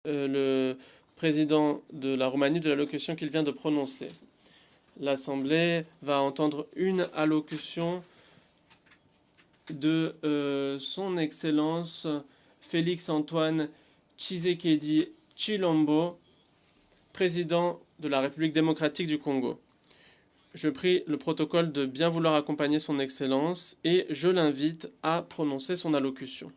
le président de la Roumanie de l'allocution qu'il vient de prononcer. L'Assemblée va entendre une allocution de son Excellence Félix-Antoine Tshisekedi Tshilombo, président de la République démocratique du Congo. Je prie le protocole de bien vouloir accompagner son Excellence et je l'invite à prononcer son allocution.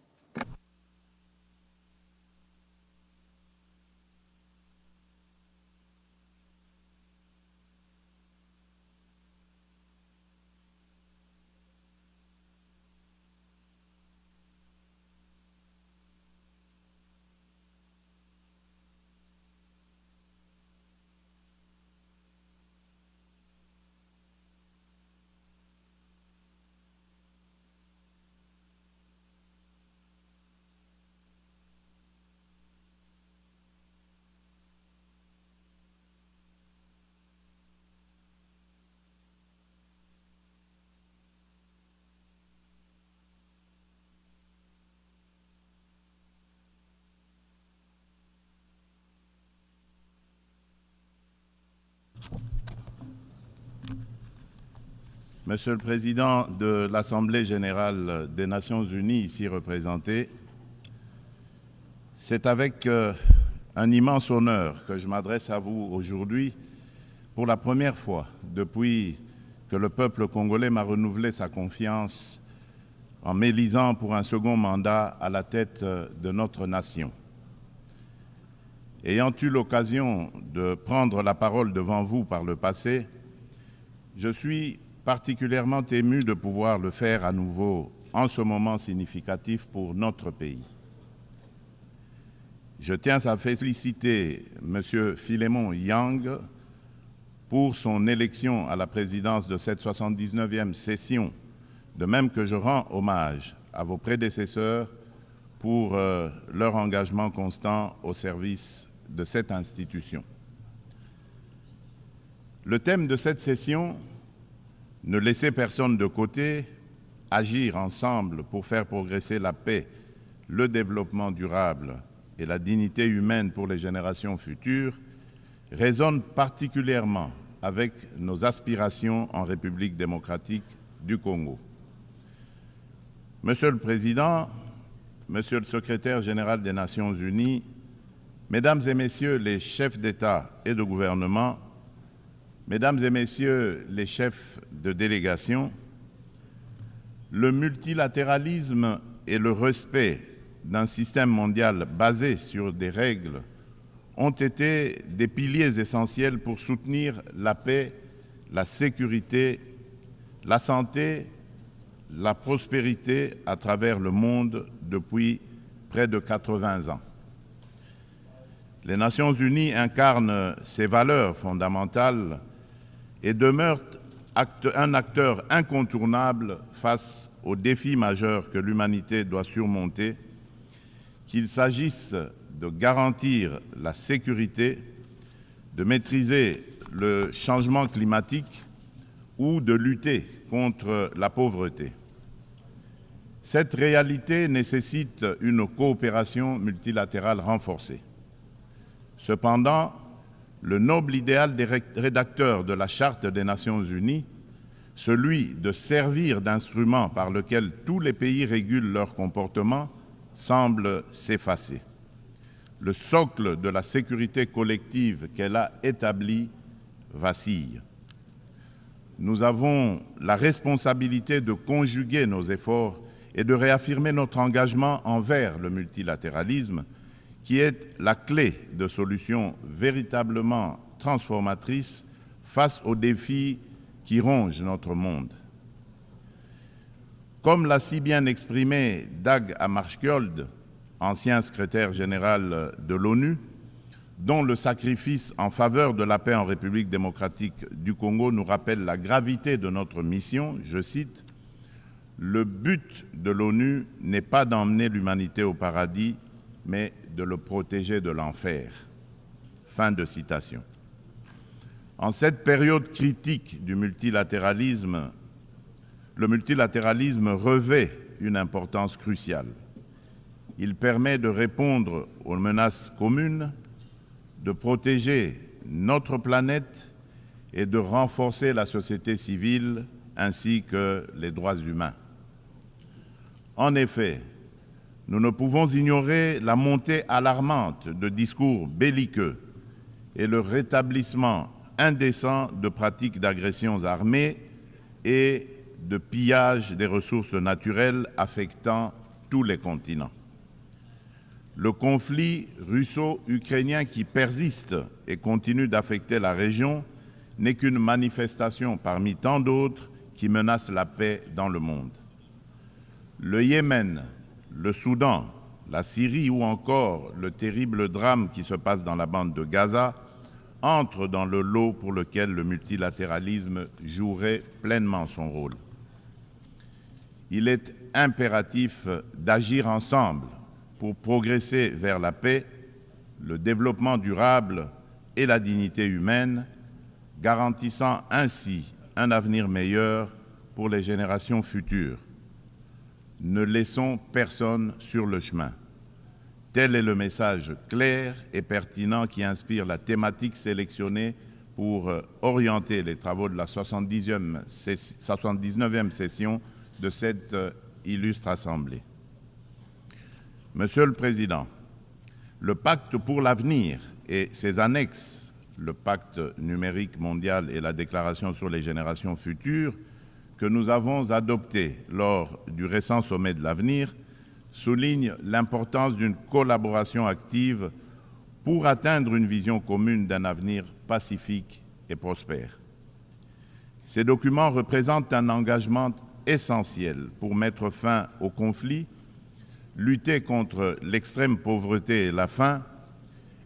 Monsieur le Président de l'Assemblée générale des Nations unies, ici représenté, c'est avec un immense honneur que je m'adresse à vous aujourd'hui pour la première fois depuis que le peuple congolais m'a renouvelé sa confiance en m'élisant pour un second mandat à la tête de notre nation. Ayant eu l'occasion de prendre la parole devant vous par le passé, je suis particulièrement ému de pouvoir le faire à nouveau en ce moment significatif pour notre pays. Je tiens à féliciter M. Philémon Yang pour son élection à la présidence de cette 79e session, de même que je rends hommage à vos prédécesseurs pour leur engagement constant au service de cette institution. Le thème de cette session, ne laisser personne de côté, agir ensemble pour faire progresser la paix, le développement durable et la dignité humaine pour les générations futures, résonne particulièrement avec nos aspirations en République démocratique du Congo. Monsieur le Président, Monsieur le Secrétaire général des Nations unies, Mesdames et Messieurs les chefs d'État et de gouvernement, Mesdames et Messieurs les chefs de délégation, le multilatéralisme et le respect d'un système mondial basé sur des règles ont été des piliers essentiels pour soutenir la paix, la sécurité, la santé, la prospérité à travers le monde depuis près de 80 ans. Les Nations unies incarnent ces valeurs fondamentales et demeure un acteur incontournable face aux défis majeurs que l'humanité doit surmonter, qu'il s'agisse de garantir la sécurité, de maîtriser le changement climatique ou de lutter contre la pauvreté. Cette réalité nécessite une coopération multilatérale renforcée. Cependant, le noble idéal des rédacteurs de la Charte des Nations unies, celui de servir d'instrument par lequel tous les pays régulent leur comportement, semble s'effacer. Le socle de la sécurité collective qu'elle a établi vacille. Nous avons la responsabilité de conjuguer nos efforts et de réaffirmer notre engagement envers le multilatéralisme, qui est la clé de solutions véritablement transformatrices face aux défis qui rongent notre monde. Comme l'a si bien exprimé Dag Hammarskjöld, ancien secrétaire général de l'ONU, dont le sacrifice en faveur de la paix en République démocratique du Congo nous rappelle la gravité de notre mission, je cite, « Le but de l'ONU n'est pas d'emmener l'humanité au paradis, mais de le protéger de l'enfer. » Fin de citation. En cette période critique du multilatéralisme, le multilatéralisme revêt une importance cruciale. Il permet de répondre aux menaces communes, de protéger notre planète et de renforcer la société civile ainsi que les droits humains. En effet, nous ne pouvons ignorer la montée alarmante de discours belliqueux et le rétablissement indécent de pratiques d'agressions armées et de pillage des ressources naturelles affectant tous les continents. Le conflit russo-ukrainien qui persiste et continue d'affecter la région n'est qu'une manifestation parmi tant d'autres qui menacent la paix dans le monde. Le Yémen, le Soudan, la Syrie ou encore le terrible drame qui se passe dans la bande de Gaza entrent dans le lot pour lequel le multilatéralisme jouerait pleinement son rôle. Il est impératif d'agir ensemble pour progresser vers la paix, le développement durable et la dignité humaine, garantissant ainsi un avenir meilleur pour les générations futures. Ne laissons personne sur le chemin. Tel est le message clair et pertinent qui inspire la thématique sélectionnée pour orienter les travaux de la 79e session de cette illustre Assemblée. Monsieur le Président, le Pacte pour l'avenir et ses annexes, le Pacte numérique mondial et la Déclaration sur les générations futures, que nous avons adopté lors du récent sommet de l'avenir, souligne l'importance d'une collaboration active pour atteindre une vision commune d'un avenir pacifique et prospère. Ces documents représentent un engagement essentiel pour mettre fin aux conflits, lutter contre l'extrême pauvreté et la faim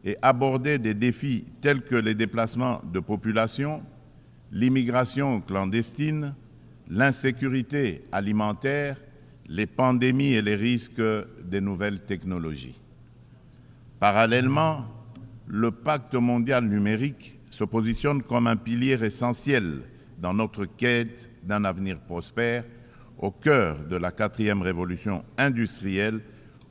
et aborder des défis tels que les déplacements de population, l'immigration clandestine, l'insécurité alimentaire, les pandémies et les risques des nouvelles technologies. Parallèlement, le Pacte mondial numérique se positionne comme un pilier essentiel dans notre quête d'un avenir prospère au cœur de la 4e révolution industrielle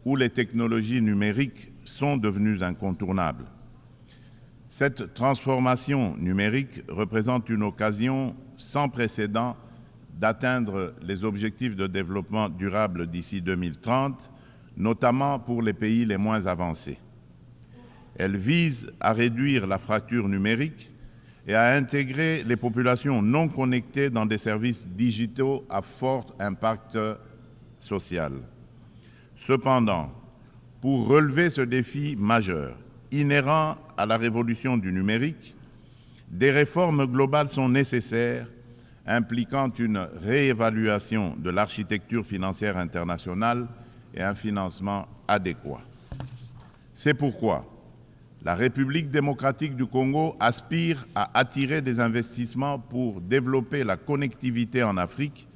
où les technologies numériques sont devenues incontournables. Cette transformation numérique représente une occasion sans précédent d'atteindre les objectifs de développement durable d'ici 2030, notamment pour les pays les moins avancés. Elle vise à réduire la fracture numérique et à intégrer les populations non connectées dans des services digitaux à fort impact social. Cependant, pour relever ce défi majeur, inhérent à la révolution du numérique, des réformes globales sont nécessaires, impliquant une réévaluation de l'architecture financière internationale et un financement adéquat. C'est pourquoi la République démocratique du Congo aspire à attirer des investissements pour développer la connectivité en Afrique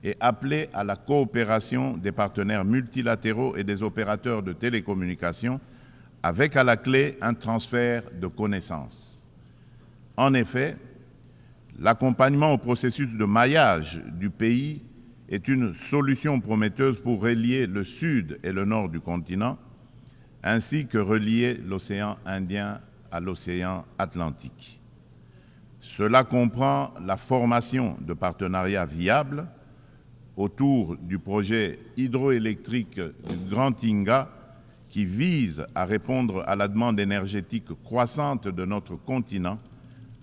et appeler à la coopération des partenaires multilatéraux et des opérateurs de télécommunications, avec à la clé un transfert de connaissances. En effet, l'accompagnement au processus de maillage du pays est une solution prometteuse pour relier le sud et le nord du continent, ainsi que relier l'océan Indien à l'océan Atlantique. Cela comprend la formation de partenariats viables autour du projet hydroélectrique du Grand Inga qui vise à répondre à la demande énergétique croissante de notre continent,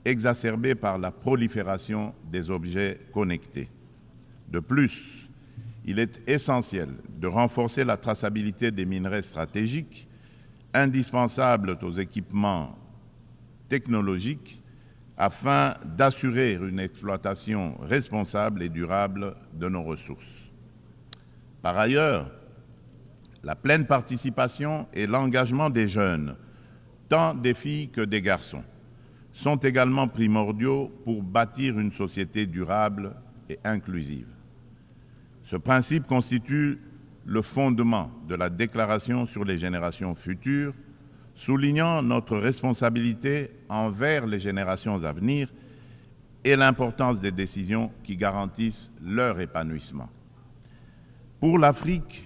exacerbée par la prolifération des objets connectés. De plus, il est essentiel de renforcer la traçabilité des minerais stratégiques, indispensables aux équipements technologiques, afin d'assurer une exploitation responsable et durable de nos ressources. Par ailleurs, la pleine participation et l'engagement des jeunes, tant des filles que des garçons, sont également primordiaux pour bâtir une société durable et inclusive. Ce principe constitue le fondement de la Déclaration sur les générations futures, soulignant notre responsabilité envers les générations à venir et l'importance des décisions qui garantissent leur épanouissement. Pour l'Afrique,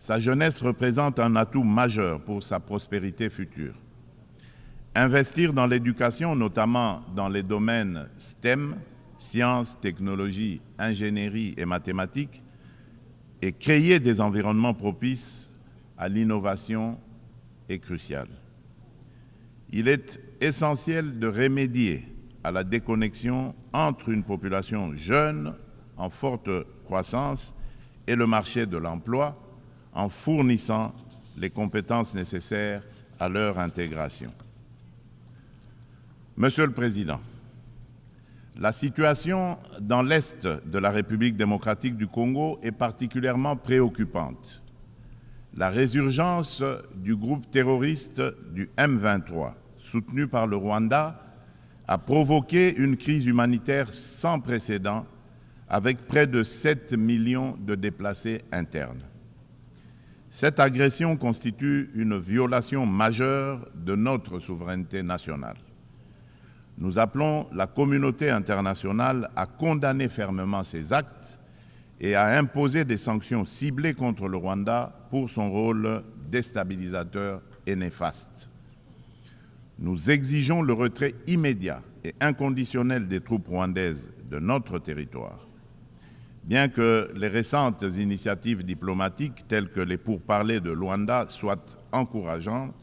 sa jeunesse représente un atout majeur pour sa prospérité future. Investir dans l'éducation, notamment dans les domaines STEM, sciences, technologies, ingénierie et mathématiques, et créer des environnements propices à l'innovation est crucial. Il est essentiel de remédier à la déconnexion entre une population jeune en forte croissance et le marché de l'emploi en fournissant les compétences nécessaires à leur intégration. Monsieur le Président, la situation dans l'Est de la République démocratique du Congo est particulièrement préoccupante. La résurgence du groupe terroriste du M23, soutenu par le Rwanda, a provoqué une crise humanitaire sans précédent avec près de 7 millions de déplacés internes. Cette agression constitue une violation majeure de notre souveraineté nationale. Nous appelons la communauté internationale à condamner fermement ces actes et à imposer des sanctions ciblées contre le Rwanda pour son rôle déstabilisateur et néfaste. Nous exigeons le retrait immédiat et inconditionnel des troupes rwandaises de notre territoire. Bien que les récentes initiatives diplomatiques telles que les pourparlers de Luanda soient encourageantes,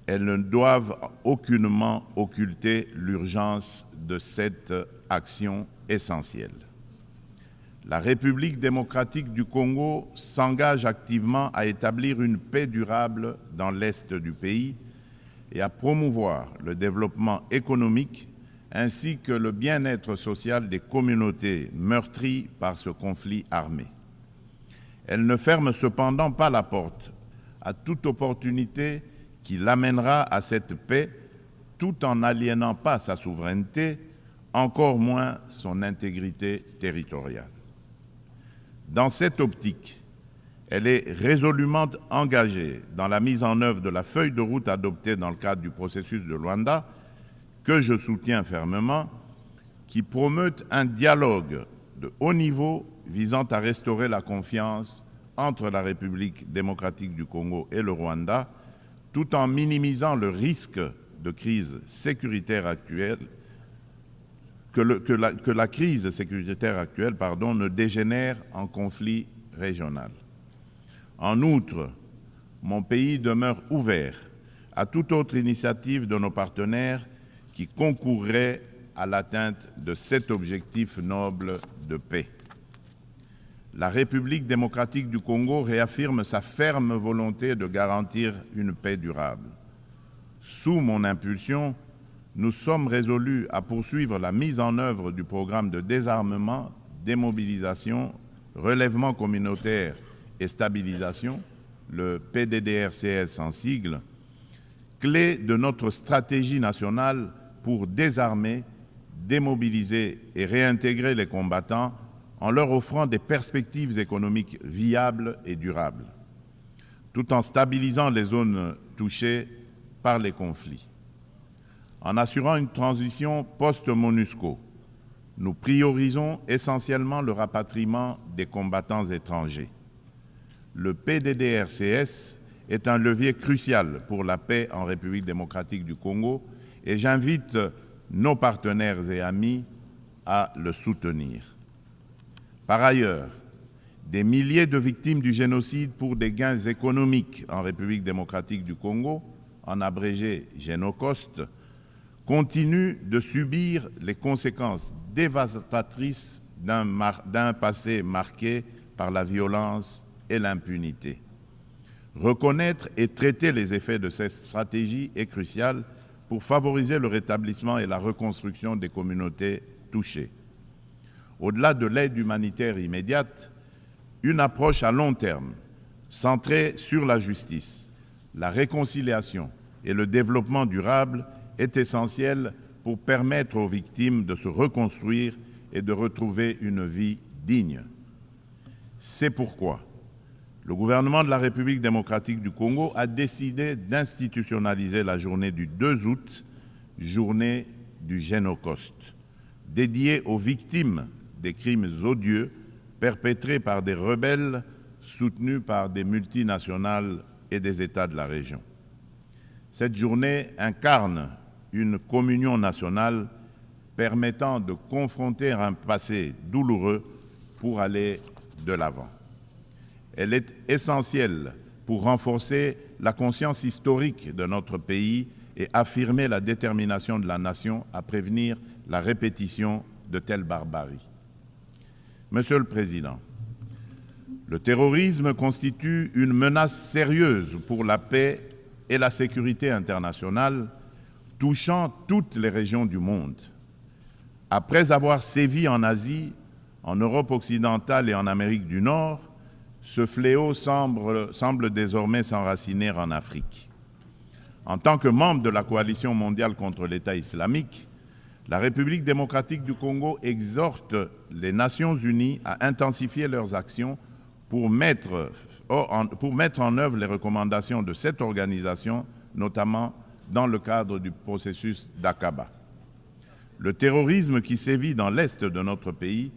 elles ne doivent aucunement occulter l'urgence de cette action essentielle. La République démocratique du Congo s'engage activement à établir une paix durable dans l'Est du pays et à promouvoir le développement économique ainsi que le bien-être social des communautés meurtries par ce conflit armé. Elle ne ferme cependant pas la porte à toute opportunité qui l'amènera à cette paix tout en n'aliénant pas sa souveraineté, encore moins son intégrité territoriale. Dans cette optique, elle est résolument engagée dans la mise en œuvre de la feuille de route adoptée dans le cadre du processus de Luanda, que je soutiens fermement, qui promeut un dialogue de haut niveau visant à restaurer la confiance entre la République démocratique du Congo et le Rwanda, tout en minimisant le risque de crise sécuritaire actuelle, que la crise sécuritaire actuelle ne dégénère en conflit régional. En outre, mon pays demeure ouvert à toute autre initiative de nos partenaires qui concourrait à l'atteinte de cet objectif noble de paix. La République démocratique du Congo réaffirme sa ferme volonté de garantir une paix durable. Sous mon impulsion, nous sommes résolus à poursuivre la mise en œuvre du programme de désarmement, démobilisation, relèvement communautaire et stabilisation, le PDDRCS en sigle, clé de notre stratégie nationale pour désarmer, démobiliser et réintégrer les combattants en leur offrant des perspectives économiques viables et durables, tout en stabilisant les zones touchées par les conflits. En assurant une transition post-MONUSCO, nous priorisons essentiellement le rapatriement des combattants étrangers. Le PDDRCS est un levier crucial pour la paix en République démocratique du Congo et j'invite nos partenaires et amis à le soutenir. Par ailleurs, des milliers de victimes du génocide pour des gains économiques en République démocratique du Congo, en abrégé Génocost, continuent de subir les conséquences dévastatrices d'un passé marqué par la violence et l'impunité. Reconnaître et traiter les effets de cette stratégie est crucial pour favoriser le rétablissement et la reconstruction des communautés touchées. Au-delà de l'aide humanitaire immédiate, une approche à long terme, centrée sur la justice, la réconciliation et le développement durable est essentielle pour permettre aux victimes de se reconstruire et de retrouver une vie digne. C'est pourquoi le gouvernement de la République démocratique du Congo a décidé d'institutionnaliser la journée du 2 août, journée du Génocost, dédiée aux victimes des crimes odieux perpétrés par des rebelles soutenue par des multinationales et des États de la région. Cette journée incarne une communion nationale permettant de confronter un passé douloureux pour aller de l'avant. Elle est essentielle pour renforcer la conscience historique de notre pays et affirmer la détermination de la nation à prévenir la répétition de telles barbaries. Monsieur le Président, le terrorisme constitue une menace sérieuse pour la paix et la sécurité internationale, touchant toutes les régions du monde. Après avoir sévi en Asie, en Europe occidentale et en Amérique du Nord, ce fléau semble désormais s'enraciner en Afrique. En tant que membre de la coalition mondiale contre l'État islamique, la République démocratique du Congo exhorte les Nations unies à intensifier leurs actions pour mettre en œuvre les recommandations de cette organisation, notamment dans le cadre du processus d'Aqaba. Le terrorisme qui sévit dans l'est de notre pays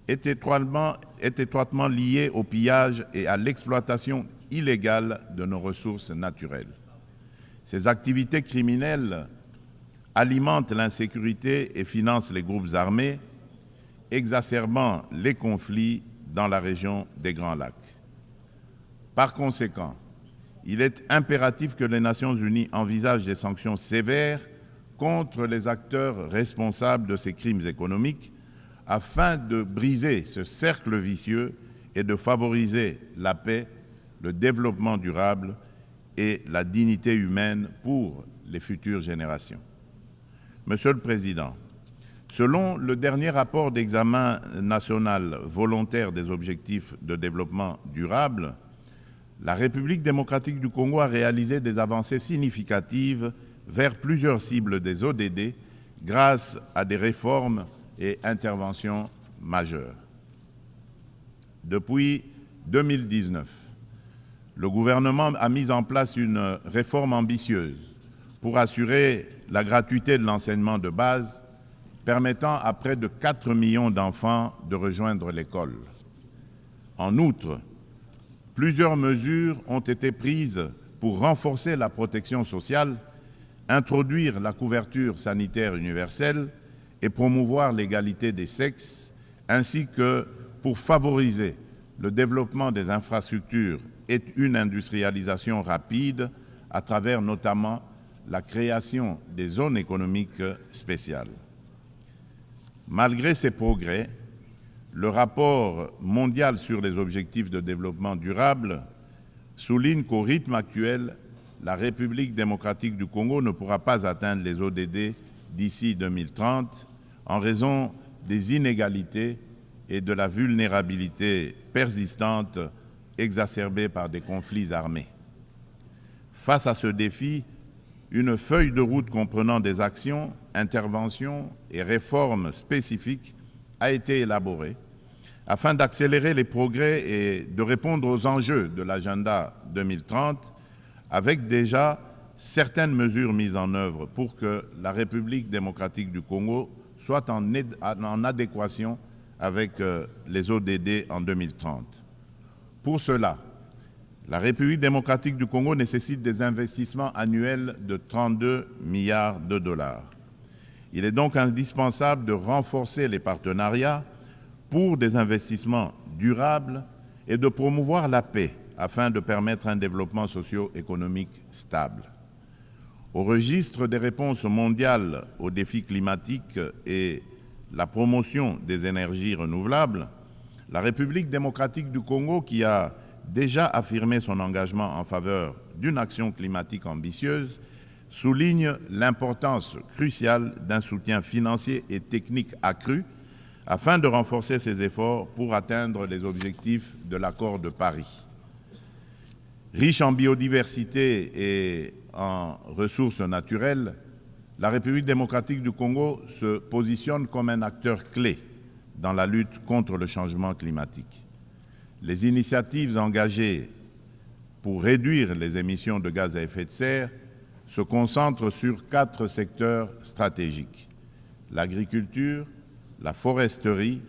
est étroitement lié au pillage et à l'exploitation illégale de nos ressources naturelles. Ces activités criminelles alimentent l'insécurité et financent les groupes armés, exacerbant les conflits dans la région des Grands Lacs. Par conséquent, il est impératif que les Nations unies envisagent des sanctions sévères contre les acteurs responsables de ces crimes économiques afin de briser ce cercle vicieux et de favoriser la paix, le développement durable et la dignité humaine pour les futures générations. Monsieur le Président, selon le dernier rapport d'examen national volontaire des objectifs de développement durable, la République démocratique du Congo a réalisé des avancées significatives vers plusieurs cibles des ODD grâce à des réformes et interventions majeures. Depuis 2019, le gouvernement a mis en place une réforme ambitieuse pour assurer la gratuité de l'enseignement de base, permettant à près de 4 millions d'enfants de rejoindre l'école. En outre, plusieurs mesures ont été prises pour renforcer la protection sociale, introduire la couverture sanitaire universelle et promouvoir l'égalité des sexes, ainsi que pour favoriser le développement des infrastructures et une industrialisation rapide à travers notamment la création des zones économiques spéciales. Malgré ces progrès, le rapport mondial sur les objectifs de développement durable souligne qu'au rythme actuel, la République démocratique du Congo ne pourra pas atteindre les ODD d'ici 2030 en raison des inégalités et de la vulnérabilité persistante exacerbée par des conflits armés. Face à ce défi, une feuille de route comprenant des actions, interventions et réformes spécifiques a été élaborée afin d'accélérer les progrès et de répondre aux enjeux de l'agenda 2030 avec déjà certaines mesures mises en œuvre pour que la République démocratique du Congo soit en adéquation avec les ODD en 2030. Pour cela, la République démocratique du Congo nécessite des investissements annuels de 32 milliards de dollars. Il est donc indispensable de renforcer les partenariats pour des investissements durables et de promouvoir la paix afin de permettre un développement socio-économique stable. Au registre des réponses mondiales aux défis climatiques et la promotion des énergies renouvelables, la République démocratique du Congo, qui a déjà affirmé son engagement en faveur d'une action climatique ambitieuse, souligne l'importance cruciale d'un soutien financier et technique accru afin de renforcer ses efforts pour atteindre les objectifs de l'accord de Paris. Riche en biodiversité et en ressources naturelles, la République démocratique du Congo se positionne comme un acteur clé dans la lutte contre le changement climatique. Les initiatives engagées pour réduire les émissions de gaz à effet de serre se concentrent sur 4 secteurs stratégiques: l'agriculture, la foresterie,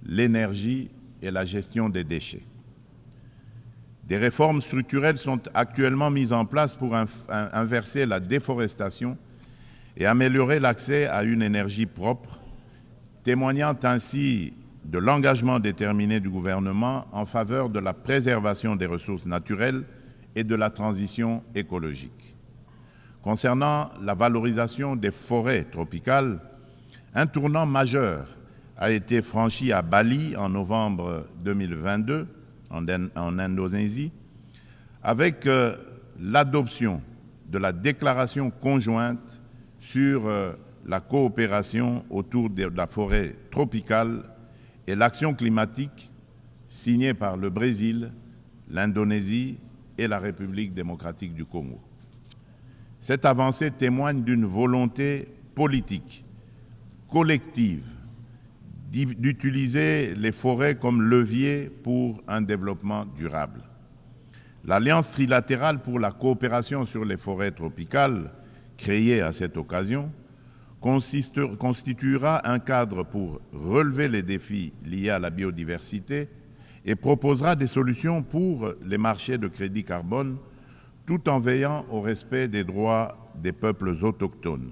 l'énergie et la gestion des déchets. Des réformes structurelles sont actuellement mises en place pour inverser la déforestation et améliorer l'accès à une énergie propre, témoignant ainsi de l'engagement déterminé du gouvernement en faveur de la préservation des ressources naturelles et de la transition écologique. Concernant la valorisation des forêts tropicales, un tournant majeur a été franchi à Bali en novembre 2022, en Indonésie, avec l'adoption de la déclaration conjointe sur la coopération autour de la forêt tropicale et l'action climatique signée par le Brésil, l'Indonésie et la République démocratique du Congo. Cette avancée témoigne d'une volonté politique, collective, d'utiliser les forêts comme levier pour un développement durable. L'Alliance trilatérale pour la coopération sur les forêts tropicales, créée à cette occasion, constituera un cadre pour relever les défis liés à la biodiversité et proposera des solutions pour les marchés de crédit carbone, tout en veillant au respect des droits des peuples autochtones.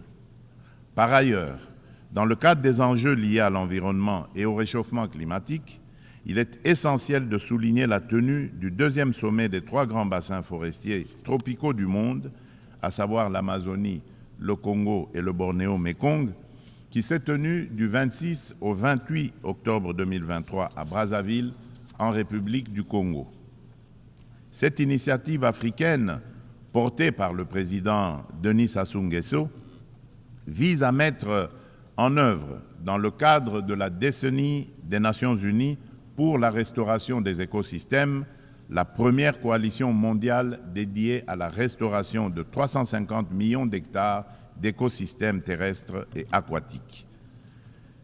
Par ailleurs, dans le cadre des enjeux liés à l'environnement et au réchauffement climatique, il est essentiel de souligner la tenue du deuxième sommet des 3 grands bassins forestiers tropicaux du monde, à savoir l'Amazonie, le Congo et le Bornéo-Mékong, qui s'est tenu du 26 au 28 octobre 2023 à Brazzaville, en République du Congo. Cette initiative africaine, portée par le président Denis Sassou Nguesso, vise à mettre en œuvre, dans le cadre de la décennie des Nations Unies pour la restauration des écosystèmes, la première coalition mondiale dédiée à la restauration de 350 millions d'hectares d'écosystèmes terrestres et aquatiques.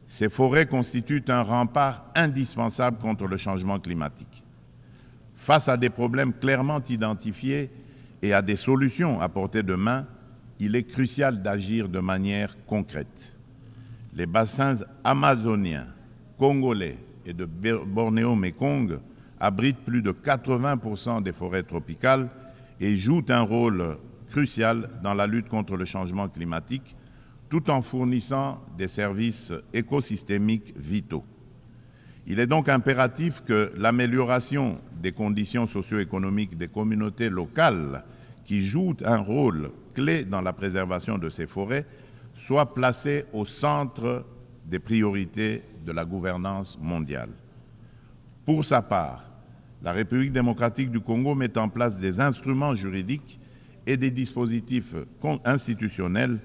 Ces forêts constituent un rempart indispensable contre le changement climatique. Face à des problèmes clairement identifiés et à des solutions à portée de main, il est crucial d'agir de manière concrète. Les bassins amazoniens, congolais et de Bornéo-Mékong abritent plus de 80% des forêts tropicales et jouent un rôle crucial dans la lutte contre le changement climatique, tout en fournissant des services écosystémiques vitaux. Il est donc impératif que l'amélioration des conditions socio-économiques des communautés locales qui jouent un rôle clé dans la préservation de ces forêts soit placée au centre des priorités de la gouvernance mondiale. Pour sa part, la République démocratique du Congo met en place des instruments juridiques et des dispositifs institutionnels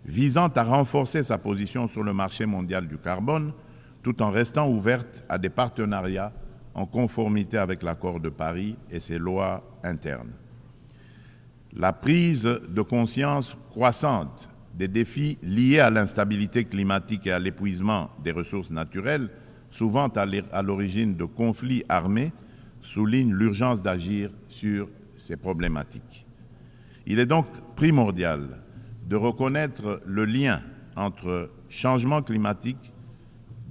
visant à renforcer sa position sur le marché mondial du carbone, tout en restant ouverte à des partenariats en conformité avec l'accord de Paris et ses lois internes. La prise de conscience croissante des défis liés à l'instabilité climatique et à l'épuisement des ressources naturelles, souvent à l'origine de conflits armés, souligne l'urgence d'agir sur ces problématiques. Il est donc primordial de reconnaître le lien entre changement climatique,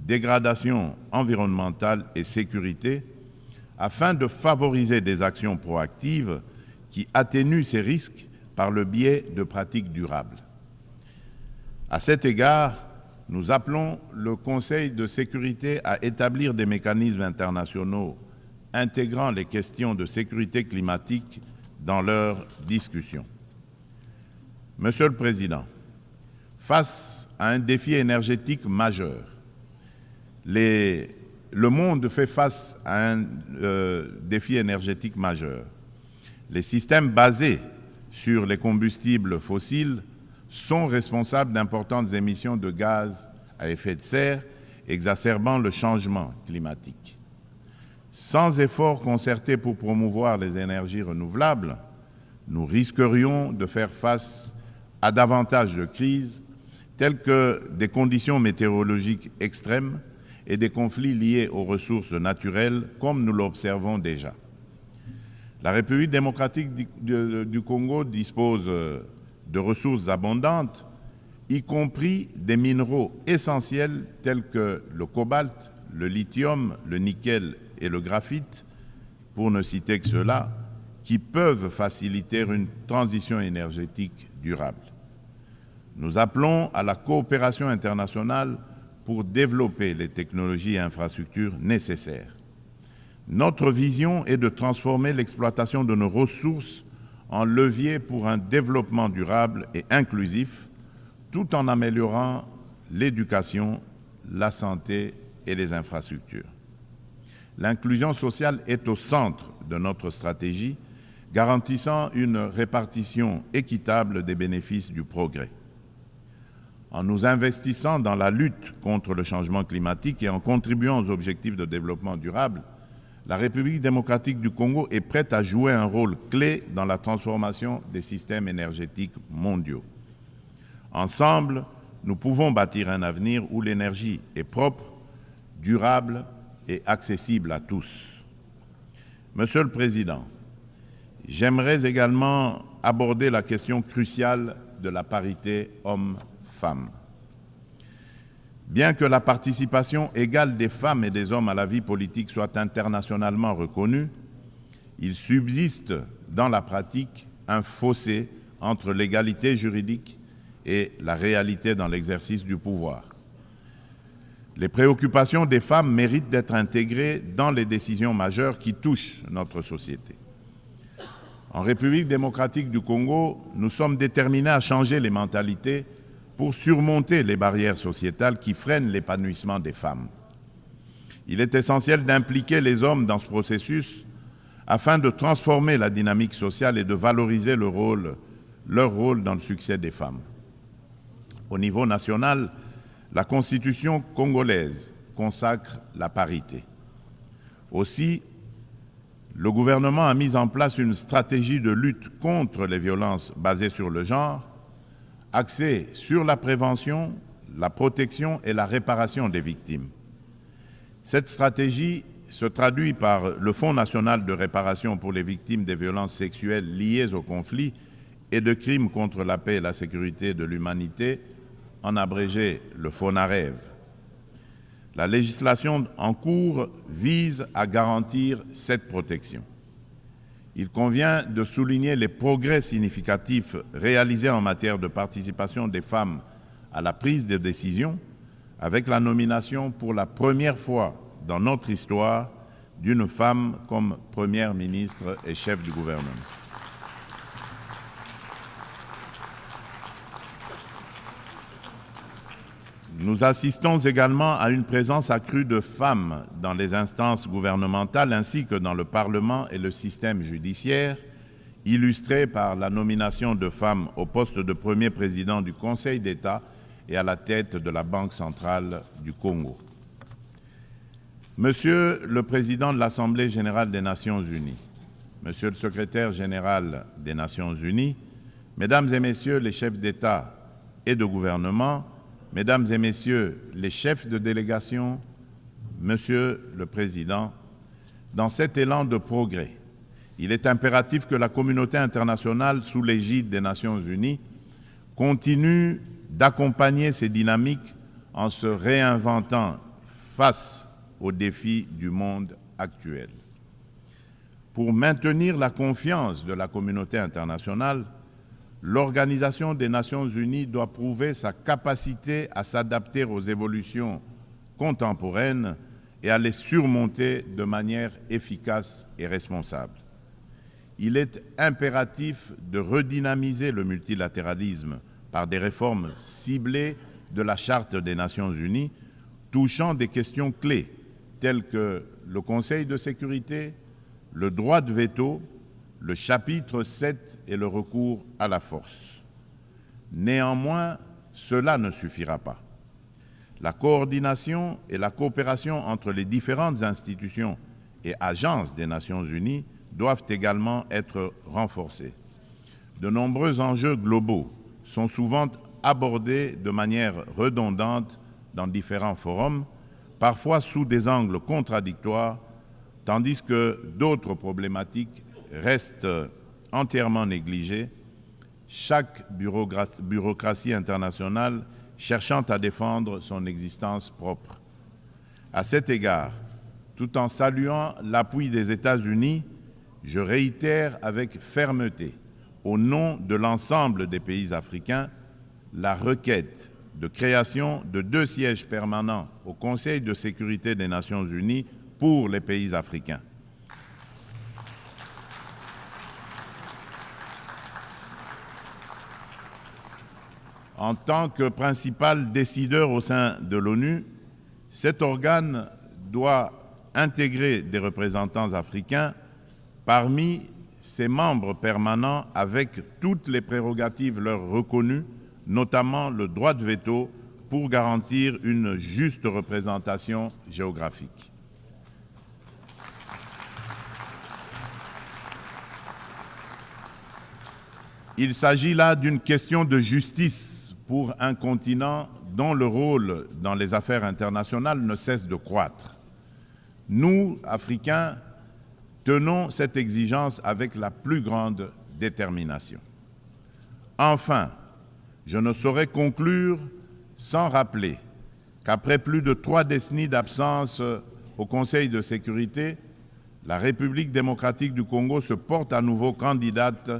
dégradation environnementale et sécurité, afin de favoriser des actions proactives qui atténuent ces risques par le biais de pratiques durables. À cet égard, nous appelons le Conseil de sécurité à établir des mécanismes internationaux intégrant les questions de sécurité climatique dans leurs discussions. Monsieur le Président, face à un défi énergétique majeur, le monde fait face à un défi énergétique majeur. Les systèmes basés sur les combustibles fossiles sont responsables d'importantes émissions de gaz à effet de serre, exacerbant le changement climatique. Sans efforts concertés pour promouvoir les énergies renouvelables, nous risquerions de faire face à davantage de crises, telles que des conditions météorologiques extrêmes et des conflits liés aux ressources naturelles, comme nous l'observons déjà. La République démocratique du Congo dispose de ressources abondantes, y compris des minéraux essentiels tels que le cobalt, le lithium, le nickel et le graphite, pour ne citer que cela, qui peuvent faciliter une transition énergétique durable. Nous appelons à la coopération internationale pour développer les technologies et infrastructures nécessaires. Notre vision est de transformer l'exploitation de nos ressources en levier pour un développement durable et inclusif, tout en améliorant l'éducation, la santé et les infrastructures. L'inclusion sociale est au centre de notre stratégie, garantissant une répartition équitable des bénéfices du progrès. En nous investissant dans la lutte contre le changement climatique et en contribuant aux objectifs de développement durable, la République démocratique du Congo est prête à jouer un rôle clé dans la transformation des systèmes énergétiques mondiaux. Ensemble, nous pouvons bâtir un avenir où l'énergie est propre, durable et accessible à tous. Monsieur le Président, j'aimerais également aborder la question cruciale de la parité hommes-femmes. Bien que la participation égale des femmes et des hommes à la vie politique soit internationalement reconnue, il subsiste dans la pratique un fossé entre l'égalité juridique et la réalité dans l'exercice du pouvoir. Les préoccupations des femmes méritent d'être intégrées dans les décisions majeures qui touchent notre société. En République démocratique du Congo, nous sommes déterminés à changer les mentalités pour surmonter les barrières sociétales qui freinent l'épanouissement des femmes. Il est essentiel d'impliquer les hommes dans ce processus afin de transformer la dynamique sociale et de valoriser leur rôle dans le succès des femmes. Au niveau national, la Constitution congolaise consacre la parité. Aussi, le gouvernement a mis en place une stratégie de lutte contre les violences basées sur le genre, axée sur la prévention, la protection et la réparation des victimes. Cette stratégie se traduit par le Fonds national de réparation pour les victimes des violences sexuelles liées au conflit et de crimes contre la paix et la sécurité de l'humanité, en abrégé le FONAREV. La législation en cours vise à garantir cette protection. Il convient de souligner les progrès significatifs réalisés en matière de participation des femmes à la prise de décision, avec la nomination pour la première fois dans notre histoire d'une femme comme première ministre et chef du gouvernement. Nous assistons également à une présence accrue de femmes dans les instances gouvernementales ainsi que dans le Parlement et le système judiciaire, illustrée par la nomination de femmes au poste de premier président du Conseil d'État et à la tête de la Banque centrale du Congo. Monsieur le Président de l'Assemblée générale des Nations unies, Monsieur le Secrétaire général des Nations unies, Mesdames et Messieurs les chefs d'État et de gouvernement, Mesdames et Messieurs les chefs de délégation, Monsieur le Président, dans cet élan de progrès, il est impératif que la communauté internationale, sous l'égide des Nations unies, continue d'accompagner ces dynamiques en se réinventant face aux défis du monde actuel. Pour maintenir la confiance de la communauté internationale, l'Organisation des Nations unies doit prouver sa capacité à s'adapter aux évolutions contemporaines et à les surmonter de manière efficace et responsable. Il est impératif de redynamiser le multilatéralisme par des réformes ciblées de la Charte des Nations unies, touchant des questions clés telles que le Conseil de sécurité, le droit de veto, le chapitre 7 et le recours à la force. Néanmoins, cela ne suffira pas. La coordination et la coopération entre les différentes institutions et agences des Nations unies doivent également être renforcées. De nombreux enjeux globaux sont souvent abordés de manière redondante dans différents forums, parfois sous des angles contradictoires, tandis que d'autres problématiques restent entièrement négligées, chaque bureaucratie internationale cherchant à défendre son existence propre. À cet égard, tout en saluant l'appui des États-Unis, je réitère avec fermeté, au nom de l'ensemble des pays africains, la requête de création de 2 sièges permanents au Conseil de sécurité des Nations Unies pour les pays africains. En tant que principal décideur au sein de l'ONU, cet organe doit intégrer des représentants africains parmi ses membres permanents avec toutes les prérogatives leur reconnues, notamment le droit de veto pour garantir une juste représentation géographique. Il s'agit là d'une question de justice pour un continent dont le rôle dans les affaires internationales ne cesse de croître. Nous, Africains, tenons cette exigence avec la plus grande détermination. Enfin, je ne saurais conclure sans rappeler qu'après plus de 3 décennies d'absence au Conseil de sécurité, la République démocratique du Congo se porte à nouveau candidate,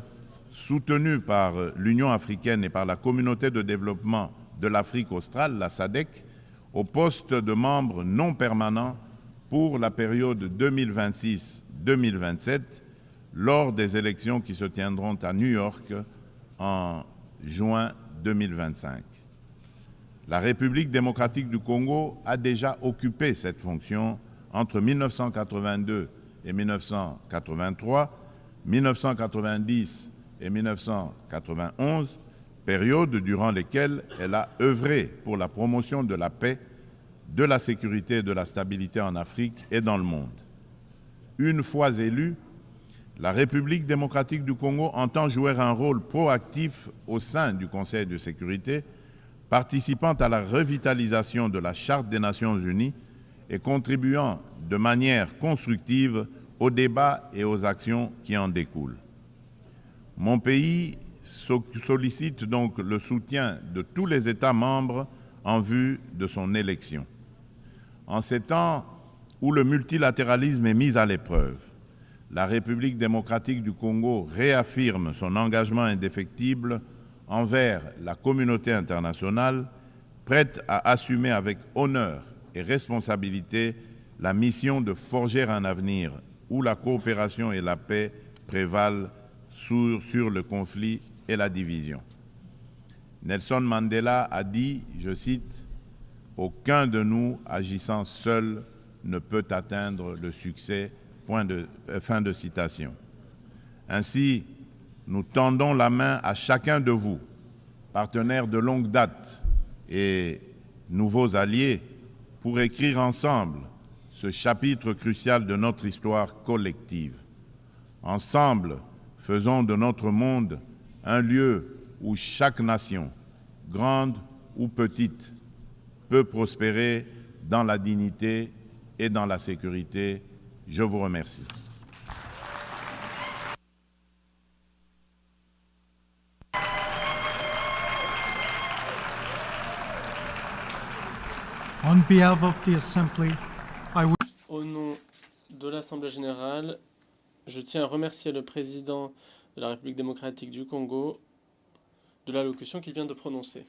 soutenue par l'Union africaine et par la Communauté de développement de l'Afrique australe, la SADC, au poste de membre non permanent pour la période 2026-2027, lors des élections qui se tiendront à New York en juin 2025. La République démocratique du Congo a déjà occupé cette fonction entre 1982 et 1983, 1990 et 1991, période durant lesquelles elle a œuvré pour la promotion de la paix, de la sécurité et de la stabilité en Afrique et dans le monde. Une fois élue, la République démocratique du Congo entend jouer un rôle proactif au sein du Conseil de sécurité, participant à la revitalisation de la Charte des Nations Unies et contribuant de manière constructive aux débats et aux actions qui en découlent. Mon pays sollicite donc le soutien de tous les États membres en vue de son élection. En ces temps où le multilatéralisme est mis à l'épreuve, la République démocratique du Congo réaffirme son engagement indéfectible envers la communauté internationale, prête à assumer avec honneur et responsabilité la mission de forger un avenir où la coopération et la paix prévalent sur le conflit et la division. Nelson Mandela a dit, je cite, « Aucun de nous agissant seul ne peut atteindre le succès ». Fin de citation. Ainsi, nous tendons la main à chacun de vous, partenaires de longue date et nouveaux alliés, pour écrire ensemble ce chapitre crucial de notre histoire collective. Ensemble, faisons de notre monde un lieu où chaque nation, grande ou petite, peut prospérer dans la dignité et dans la sécurité. Je vous remercie. On behalf of the Assembly, Au nom de l'Assemblée générale, je tiens à remercier le président de la République démocratique du Congo de l'allocution qu'il vient de prononcer.